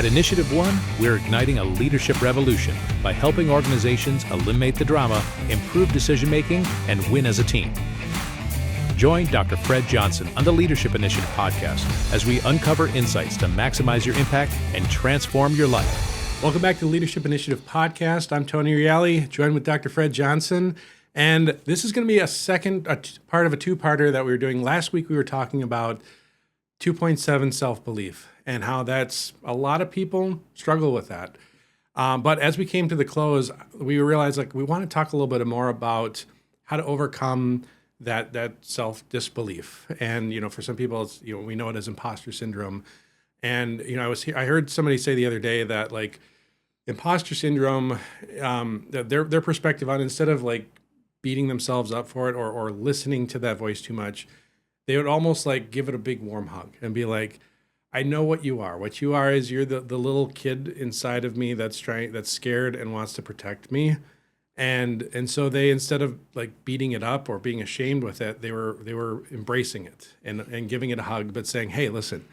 At InitiativeOne, we're igniting a leadership revolution by helping organizations eliminate the drama, improve decision-making, and win as a team. Join Dr. Fred Johnson on the Leadership Initiative podcast as we uncover insights to maximize your impact and transform your life. Welcome back to the Leadership Initiative podcast. I'm Tony Reale, joined with Dr. Fred Johnson. And this is going to be a part of a two-parter that we were doing. Last week, we were talking about 2.7 self-belief and how that's a lot of people struggle with that. But as we came to the close, we realized we want to talk a little bit more about how to overcome that self-disbelief. And, for some people, it's, we know it as imposter syndrome. And, I heard somebody say the other day that imposter syndrome, their perspective on, instead of beating themselves up for it or listening to that voice too much, they would almost give it a big warm hug and be like, I know what you are. What you are is you're the little kid inside of me that's scared and wants to protect me. And so they, instead of beating it up or being ashamed with it, they were embracing it and giving it a hug, but saying, hey, listen,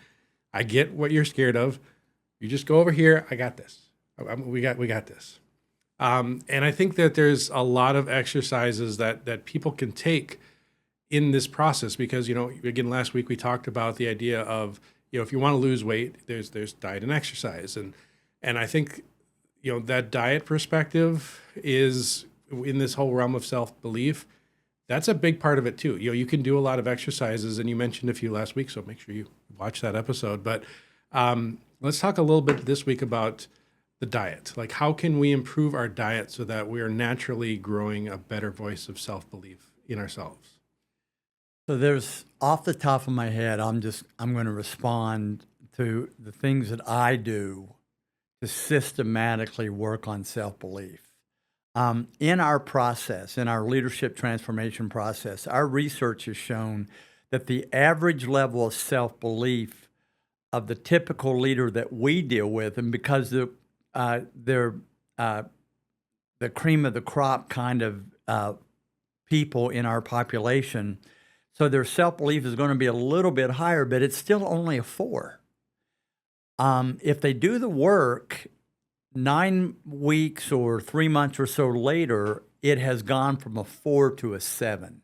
I get what you're scared of. You just go over here. I got this. We got this. And I think that there's a lot of exercises that people can take in this process because, again, last week we talked about the idea of, if you want to lose weight, there's diet and exercise. And I think, that diet perspective is in this whole realm of self-belief. That's a big part of it too. You can do a lot of exercises, and you mentioned a few last week, so make sure you watch that episode. But let's talk a little bit this week about the diet. How can we improve our diet so that we are naturally growing a better voice of self-belief in ourselves? So there's, off the top of my head, I'm going to respond to the things that I do to systematically work on self-belief. In our process, in our leadership transformation process, our research has shown that the average level of self-belief of the typical leader that we deal with, and because they're the cream of the crop kind of people in our population, so their self-belief is going to be a little bit higher, but it's still only a 4. If they do the work, 9 weeks or 3 months or so later, it has gone from a 4 to a 7.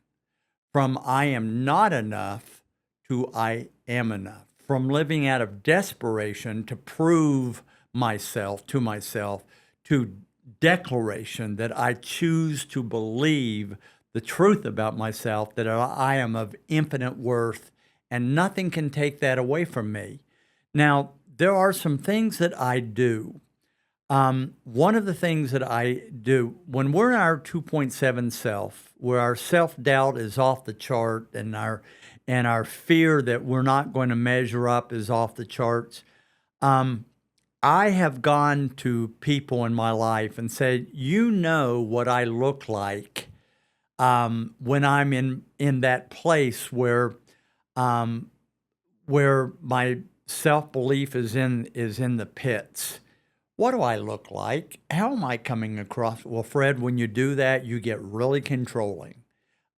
From I am not enough to I am enough. From living out of desperation to prove myself to declaration that I choose to believe the truth about myself, that I am of infinite worth and nothing can take that away from me. Now, there are some things that I do. One of the things that I do when we're in our 2.7 self, where our self-doubt is off the chart and our fear that we're not going to measure up is off the charts, I have gone to people in my life and said, what I look like when I'm in that place where my self-belief is in the pits. What do I look like? How am I coming across? Well, Fred, when you do that, you get really controlling.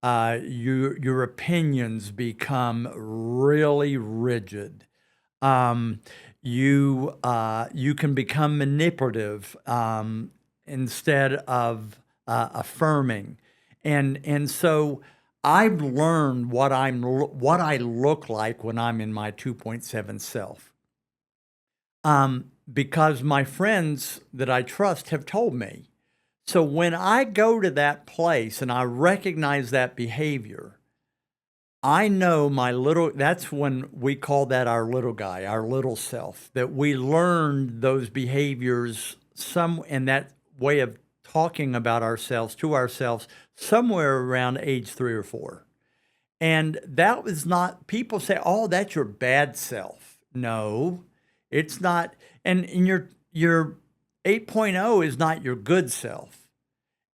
Your opinions become really rigid. You can become manipulative instead of affirming, and so I've learned what I look like when I'm in my 2.7 self, because my friends that I trust have told me. So when I go to that place and I recognize that behavior, I know that's when we call that our little guy, our little self, that we learned those behaviors and that way of talking about ourselves to ourselves somewhere around age 3 or 4. And that was not, people say, oh, that's your bad self. No, it's not. And your 8.0 is not your good self.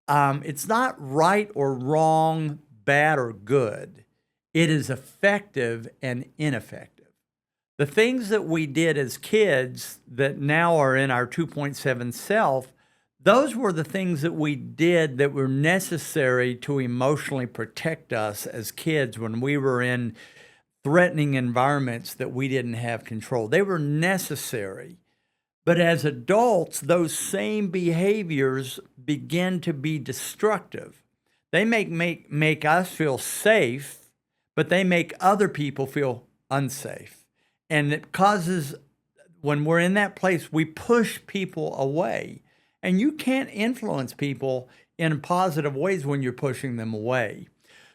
It's not right or wrong, bad or good. It is effective and ineffective. The things that we did as kids that now are in our 2.7 self, those were the things that we did that were necessary to emotionally protect us as kids when we were in threatening environments that we didn't have control. They were necessary. But as adults, those same behaviors begin to be destructive. They make us feel safe, but they make other people feel unsafe. And it causes, when we're in that place, we push people away. And you can't influence people in positive ways when you're pushing them away.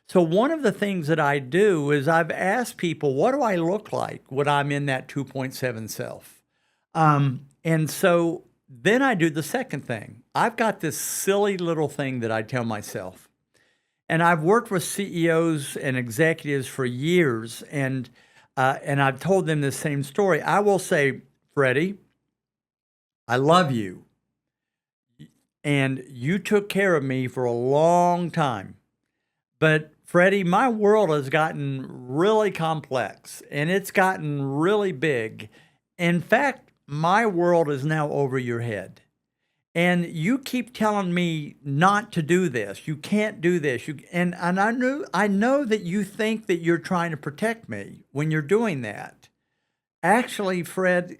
So one of the things that I do is I've asked people, what do I look like when I'm in that 2.7 self? And so then I do the second thing. I've got this silly little thing that I tell myself. And I've worked with CEOs and executives for years, and I've told them the same story. I will say, Freddie, I love you. And you took care of me for a long time. But Freddie, my world has gotten really complex and it's gotten really big. In fact, my world is now over your head. And you keep telling me not to do this. You can't do this. And I know that you think that you're trying to protect me when you're doing that. Actually, Freddie,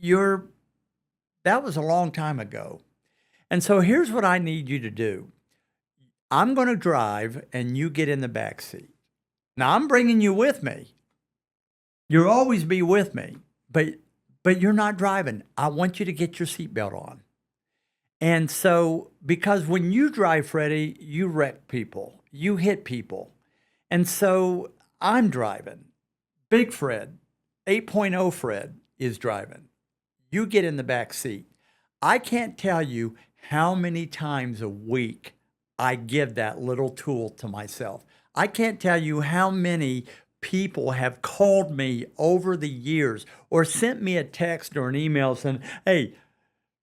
that was a long time ago. And so here's what I need you to do. I'm going to drive and you get in the back seat. Now I'm bringing you with me. You'll always be with me, but you're not driving. I want you to get your seatbelt on. And so, because when you drive, Freddie, you wreck people, you hit people. And so I'm driving. Big Fred, 8.0 Fred is driving. You get in the back seat. I can't tell you how many times a week I give that little tool to myself. I can't tell you how many people have called me over the years or sent me a text or an email saying, hey,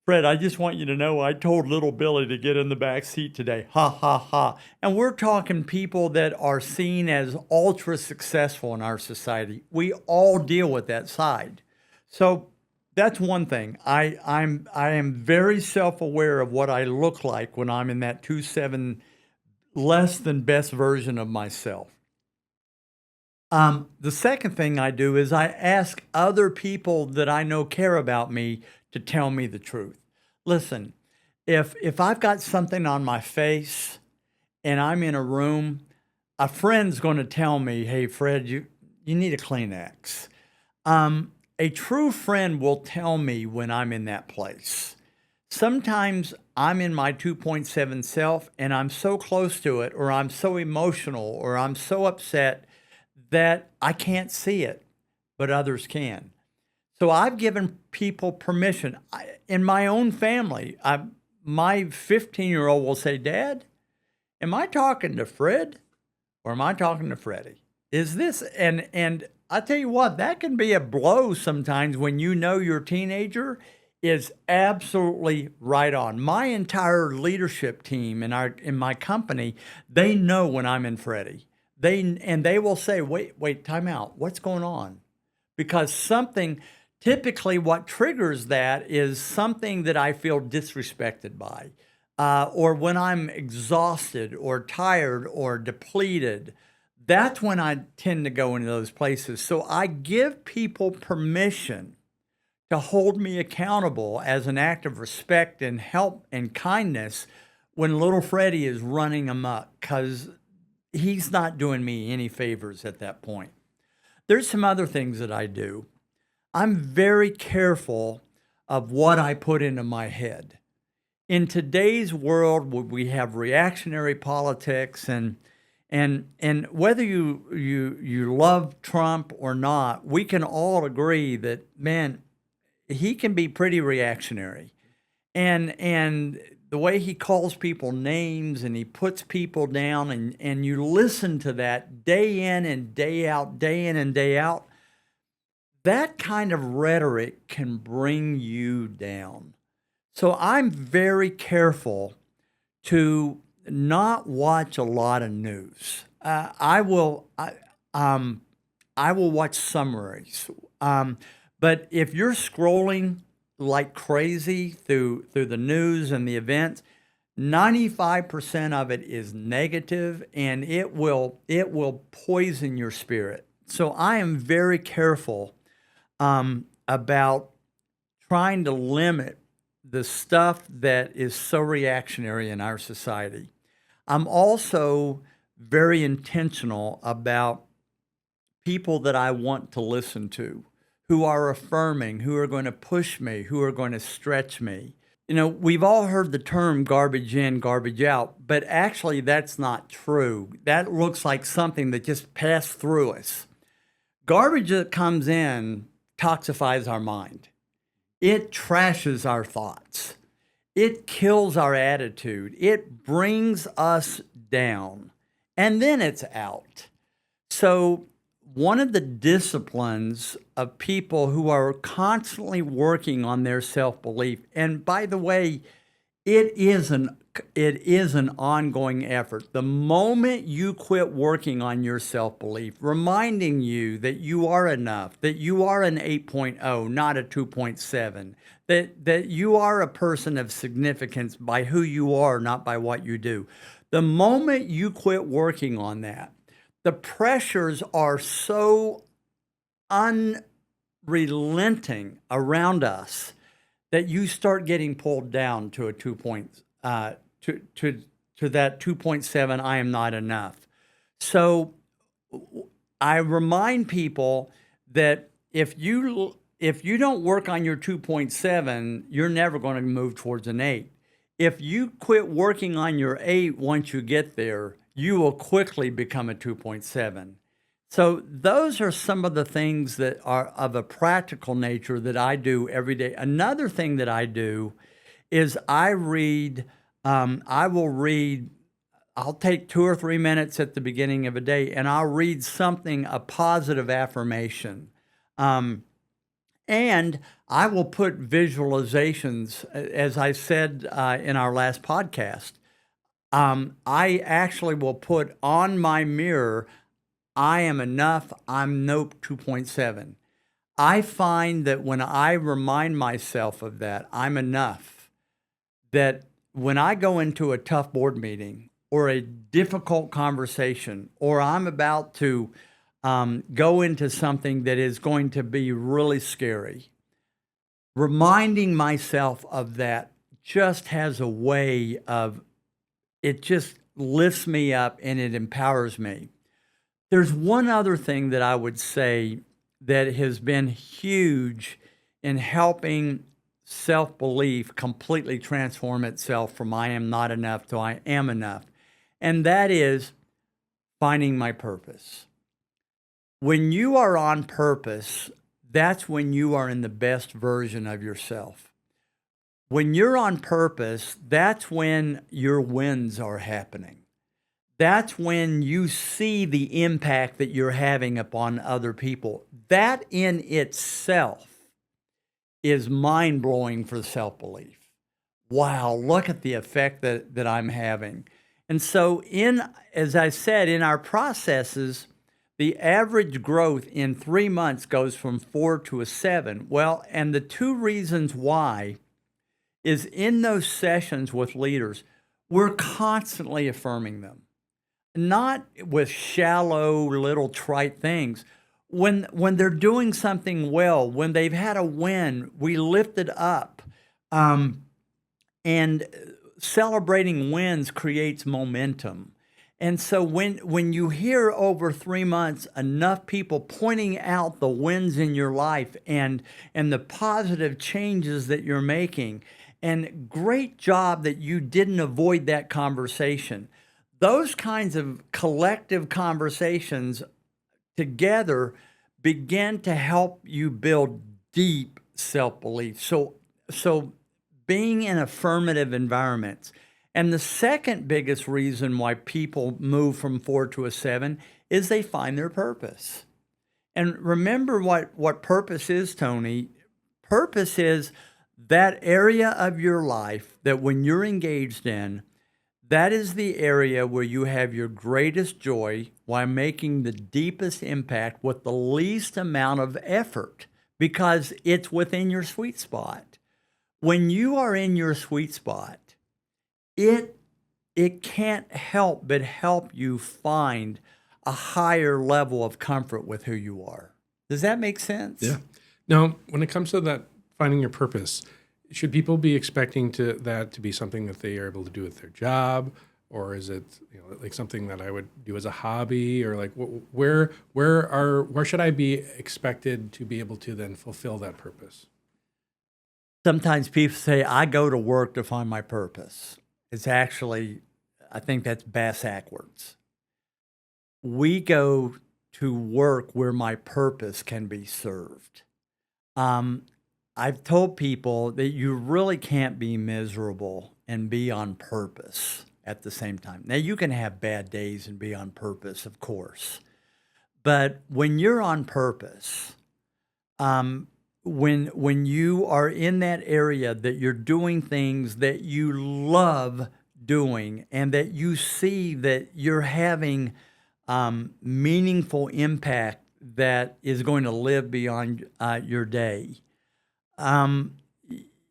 Fred, I just want you to know I told little Billy to get in the back seat today. Ha, ha, ha. And we're talking people that are seen as ultra successful in our society. We all deal with that side. So that's one thing. I am very self-aware of what I look like when I'm in that 2.7 less than best version of myself. The second thing I do is I ask other people that I know care about me to tell me the truth. Listen, if I've got something on my face and I'm in a room, a friend's going to tell me, hey, Fred, you need a Kleenex. A true friend will tell me when I'm in that place. Sometimes I'm in my 2.7 self and I'm so close to it, or I'm so emotional, or I'm so upset that I can't see it, but others can. So I've given people permission. In my own family, my 15-year-old will say, Dad, am I talking to Fred or am I talking to Freddie? Is this, and I tell you what, that can be a blow sometimes when you know your teenager is absolutely right on. My entire leadership team in my company, they know when I'm in Freddie. They will say, wait, time out. What's going on? Because typically what triggers that is something that I feel disrespected by, or when I'm exhausted or tired or depleted. That's when I tend to go into those places. So I give people permission to hold me accountable as an act of respect and help and kindness when little Freddie is running amok, because he's not doing me any favors at that point. There's some other things that I do. I'm very careful of what I put into my head. In today's world, where we have reactionary politics and whether you love Trump or not, we can all agree that, man, he can be pretty reactionary. And the way he calls people names and he puts people down, and you listen to that day in and day out, that kind of rhetoric can bring you down. So I'm very careful to not watch a lot of news. I will watch summaries. But if you're scrolling like crazy through the news and the events, 95% of it is negative, and it will poison your spirit. So I am very careful about trying to limit the stuff that is so reactionary in our society. I'm also very intentional about people that I want to listen to, who are affirming, who are going to push me, who are going to stretch me. You know, we've all heard the term garbage in, garbage out, but actually that's not true. That looks like something that just passed through us. Garbage that comes in toxifies our mind. It trashes our thoughts. It kills our attitude. It brings us down. And then it's out. So one of the disciplines of people who are constantly working on their self-belief, and by the way, it is an ongoing effort. The moment you quit working on your self-belief, reminding you that you are enough, that you are an 8.0, not a 2.7, that you are a person of significance by who you are, not by what you do. The moment you quit working on that, the pressures are so unrelenting around us that you start getting pulled down to a 2 point, to that 2.7, I am not enough. So I remind people that if you don't work on your 2.7, you're never going to move towards an 8. If you quit working on your 8 once you get there, you will quickly become a 2.7. So those are some of the things that are of a practical nature that I do every day. Another thing that I do is I will read, I'll take 2 or 3 minutes at the beginning of a day, and I'll read a positive affirmation. And I will put visualizations, as I said in our last podcast. I actually will put on my mirror, I am enough, I'm no 2.7. I find that when I remind myself of that, I'm enough, that when I go into a tough board meeting or a difficult conversation, or I'm about to go into something that is going to be really scary, reminding myself of that just has a way of, it just lifts me up and it empowers me. There's one other thing that I would say that has been huge in helping self-belief completely transform itself from I am not enough to I am enough. And that is finding my purpose. When you are on purpose, that's when you are in the best version of yourself. When you're on purpose, that's when your wins are happening. That's when you see the impact that you're having upon other people. That in itself is mind-blowing for self-belief. Wow, look at the effect that I'm having. And so as I said, in our processes, the average growth in 3 months goes from 4 to a 7. Well, and the 2 reasons why is in those sessions with leaders, we're constantly affirming them. Not with shallow little trite things. When they're doing something well, when they've had a win, we lift it up. And celebrating wins creates momentum. And so when you hear over 3 months enough people pointing out the wins in your life and the positive changes that you're making, and great job that you didn't avoid that conversation, those kinds of collective conversations together begin to help you build deep self-belief. So being in affirmative environments. And the second biggest reason why people move from 4 to a 7 is they find their purpose. And remember what purpose is, Tony. Purpose is that area of your life that when you're engaged in, that is the area where you have your greatest joy while making the deepest impact with the least amount of effort, because it's within your sweet spot. When you are in your sweet spot, it can't help but help you find a higher level of comfort with who you are. Does that make sense? Yeah. Now, when it comes to that finding your purpose, should people be expecting that to be something that they are able to do with their job, or is it like something that I would do as a hobby, or like where should I be expected to be able to then fulfill that purpose? Sometimes people say, I go to work to find my purpose. It's actually, I think that's backwards. We go to work where my purpose can be served. I've told people that you really can't be miserable and be on purpose at the same time. Now, you can have bad days and be on purpose, of course. But when you're on purpose, when you are in that area that you're doing things that you love doing and that you see that you're having meaningful impact that is going to live beyond your day,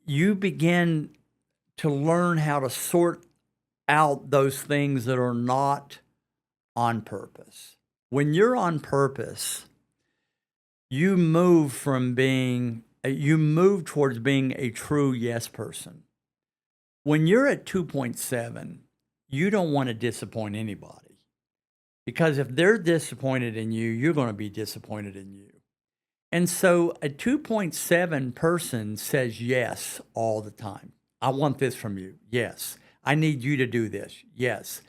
you begin to learn how to sort out those things that are not on purpose. When you're on purpose, you move towards being a true yes person. When you're at 2.7, you don't want to disappoint anybody, because if they're disappointed in you, you're going to be disappointed in you. And so a 2.7 person says yes all the time. I want this from you. Yes. I need you to do this. Yes.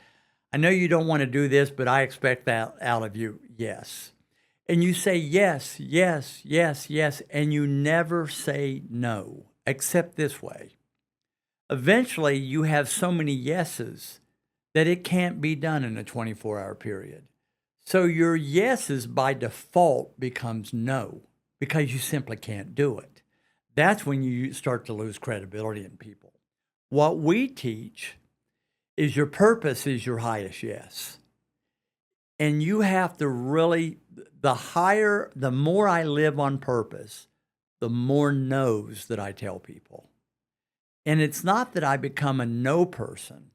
I know you don't want to do this, but I expect that out of you. Yes. And you say yes, yes, yes, yes, and you never say no, except this way. Eventually, you have so many yeses that it can't be done in a 24-hour period. So your yeses by default becomes no, because you simply can't do it. That's when you start to lose credibility in people. What we teach is your purpose is your highest yes. And you have to really, the more I live on purpose, the more no's that I tell people. And it's not that I become a no person.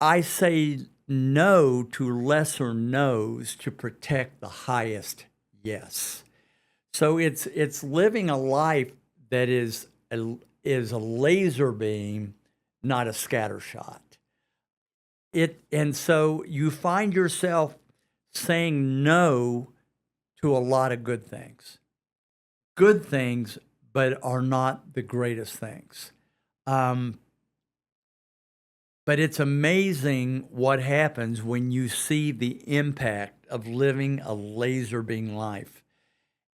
I say no to lesser no's to protect the highest yes. So it's living a life that is a laser beam, not a scatter shot. And so you find yourself saying no to a lot of good things, but are not the greatest things. But it's amazing what happens when you see the impact of living a laser beam life.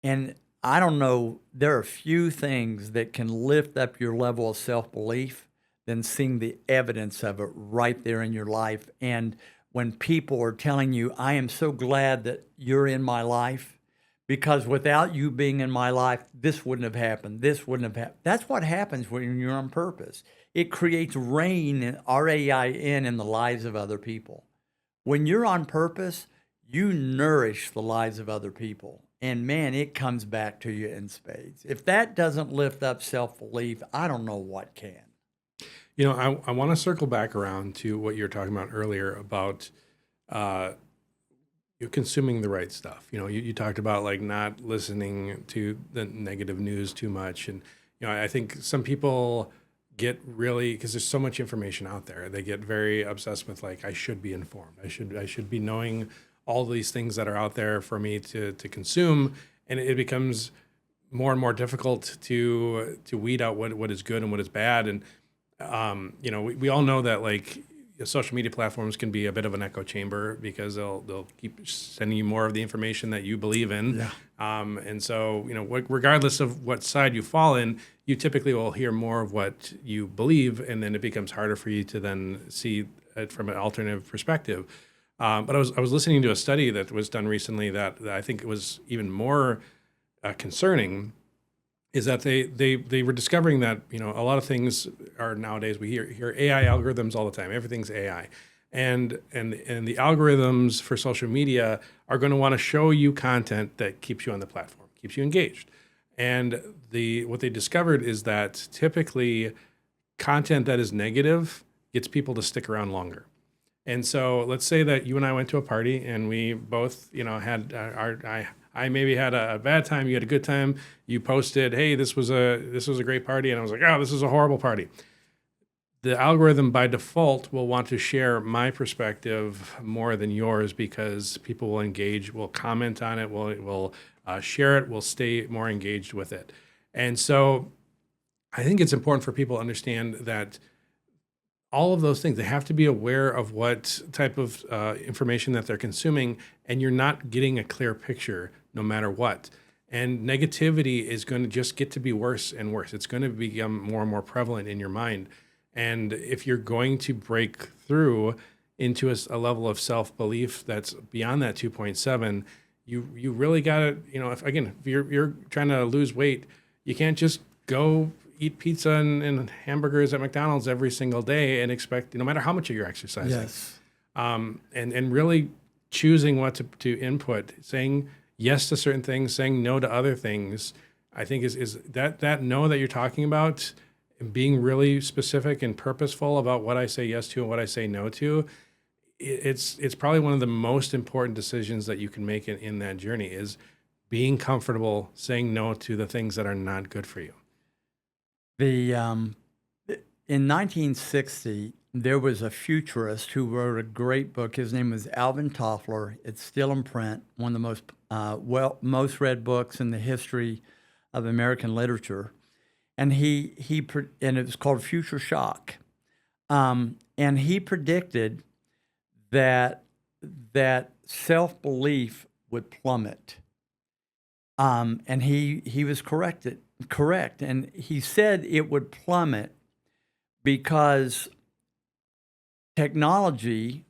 And I don't know, there are few things that can lift up your level of self-belief than seeing the evidence of it right there in your life. And when people are telling you, I am so glad that you're in my life, because without you being in my life, this wouldn't have happened. This wouldn't have happened. That's what happens when you're on purpose. It creates rain, R-A-I-N, in the lives of other people. When you're on purpose, you nourish the lives of other people. And man, it comes back to you in spades. If that doesn't lift up self-belief, I don't know what can. I want to circle back around to what you were talking about earlier about you're consuming the right stuff. You talked about like not listening to the negative news too much. And, I think some people get really, because there's so much information out there, they get very obsessed with like, I should be informed. I should be knowing all these things that are out there for me to consume. And it becomes more and more difficult to weed out what is good and what is bad. And, we all know that like social media platforms can be a bit of an echo chamber, because they'll keep sending you more of the information that you believe in. Yeah. And so, regardless of what side you fall in, you typically will hear more of what you believe, and then it becomes harder for you to then see it from an alternative perspective. But I was listening to a study that was done recently that I think it was even more concerning, is that they were discovering that a lot of things are nowadays, we hear AI algorithms all the time. Everything's AI, and the algorithms for social media are going to want to show you content that keeps you on the platform, keeps you engaged. And what they discovered is that typically content that is negative gets people to stick around longer. And so let's say that you and I went to a party and we both, had I I maybe had a bad time, you had a good time, you posted, hey, this was a great party, and I was like, oh, this is a horrible party. The algorithm by default will want to share my perspective more than yours because people will engage, will comment on it, will share it, will stay more engaged with it. And so I think it's important for people to understand that all of those things, they have to be aware of what type of information that they're consuming, and you're not getting a clear picture no matter what. And negativity is going to just get to be worse and worse. It's going to become more and more prevalent in your mind. And if you're going to break through into a level of self-belief that's beyond that 2.7, you really got to, if you're trying to lose weight, you can't just go eat pizza and hamburgers at McDonald's every single day and expect, no matter how much you're exercising. Yes. And really choosing what to input, saying yes to certain things, saying no to other things, I think is that no that you're talking about, and being really specific and purposeful about what I say yes to and what I say no to, it's probably one of the most important decisions that you can make in that journey, is being comfortable saying no to the things that are not good for you. In 1960, there was a futurist who wrote a great book. His name was Alvin Toffler. It's still in print, one of the most read books in the history of American literature. And and it was called Future Shock. And he predicted that self-belief would plummet. And he was correct. And he said it would plummet because technology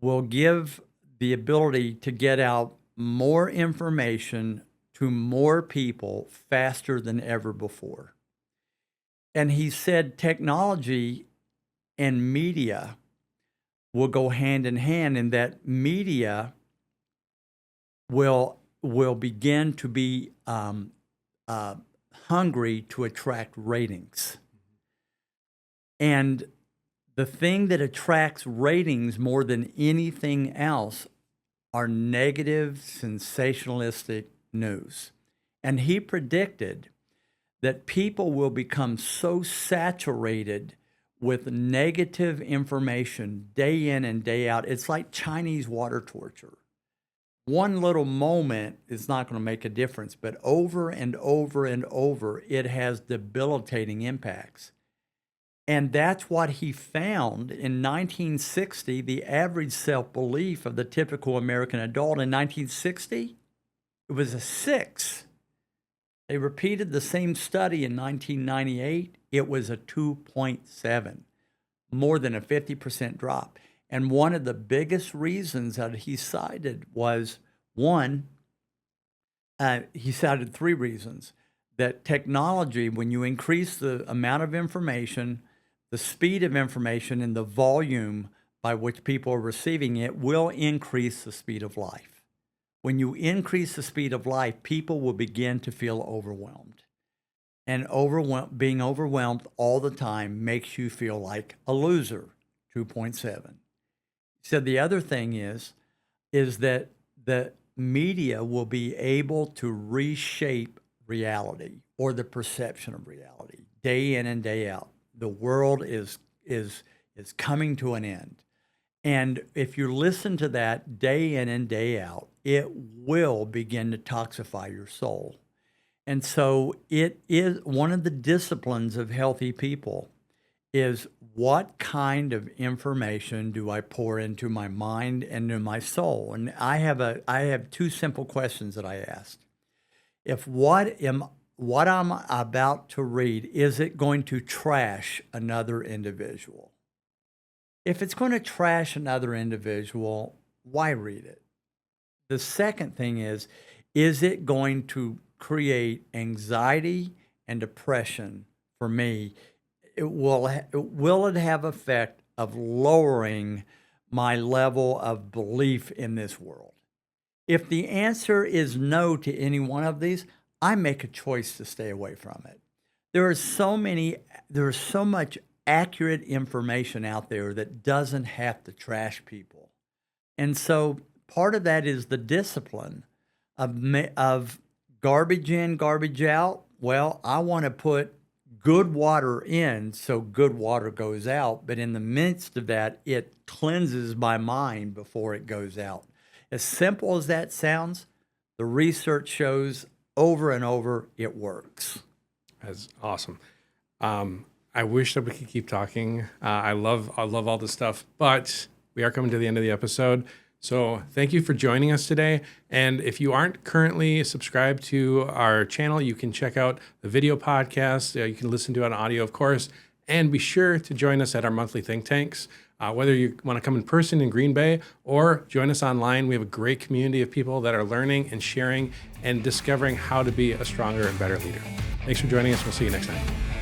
will give the ability to get out more information to more people faster than ever before. And he said technology and media will go hand in hand, and that media will begin to be hungry to attract ratings. And the thing that attracts ratings more than anything else are negative, sensationalistic news. And he predicted that people will become so saturated with negative information day in and day out. It's like Chinese water torture. One little moment is not going to make a difference, but over and over and over, it has debilitating impacts. And that's what he found in 1960. The average self-belief of the typical American adult in 1960, it was a 6. They repeated the same study in 1998. It was a 2.7, more than a 50% drop. And one of the biggest reasons that he cited was, one, he cited 3 reasons. That technology, when you increase the amount of information, the speed of information, and the volume by which people are receiving it, will increase the speed of life. When you increase the speed of life, people will begin to feel overwhelmed. And being overwhelmed all the time makes you feel like a loser, 2.7. So the other thing is that the media will be able to reshape reality, or the perception of reality, day in and day out. The world is coming to an end. And if you listen to that day in and day out, it will begin to toxify your soul. And so it is one of the disciplines of healthy people is, what kind of information do I pour into my mind and into my soul? And I have 2 simple questions that I ask. If what I'm about to read, is it going to trash another individual? If it's going to trash another individual, why read it? The second thing is it going to create anxiety and depression for me? Will it have effect of lowering my level of belief in this world? If the answer is no to any one of these, I make a choice to stay away from it. There is so much accurate information out there that doesn't have to trash people. And so part of that is the discipline of garbage in, garbage out. Well, I want to put good water in so good water goes out. But in the midst of that, it cleanses my mind before it goes out. As simple as that sounds, the research shows over and over it works. That's awesome. I wish that we could keep talking. I love all this stuff, but we are coming to the end of the episode. So thank you for joining us today. And if you aren't currently subscribed to our channel, you can check out the video podcast. You can listen to it on audio, of course, and be sure to join us at our monthly think tanks. Whether you want to come in person in Green Bay or join us online, we have a great community of people that are learning and sharing and discovering how to be a stronger and better leader. Thanks for joining us. We'll see you next time.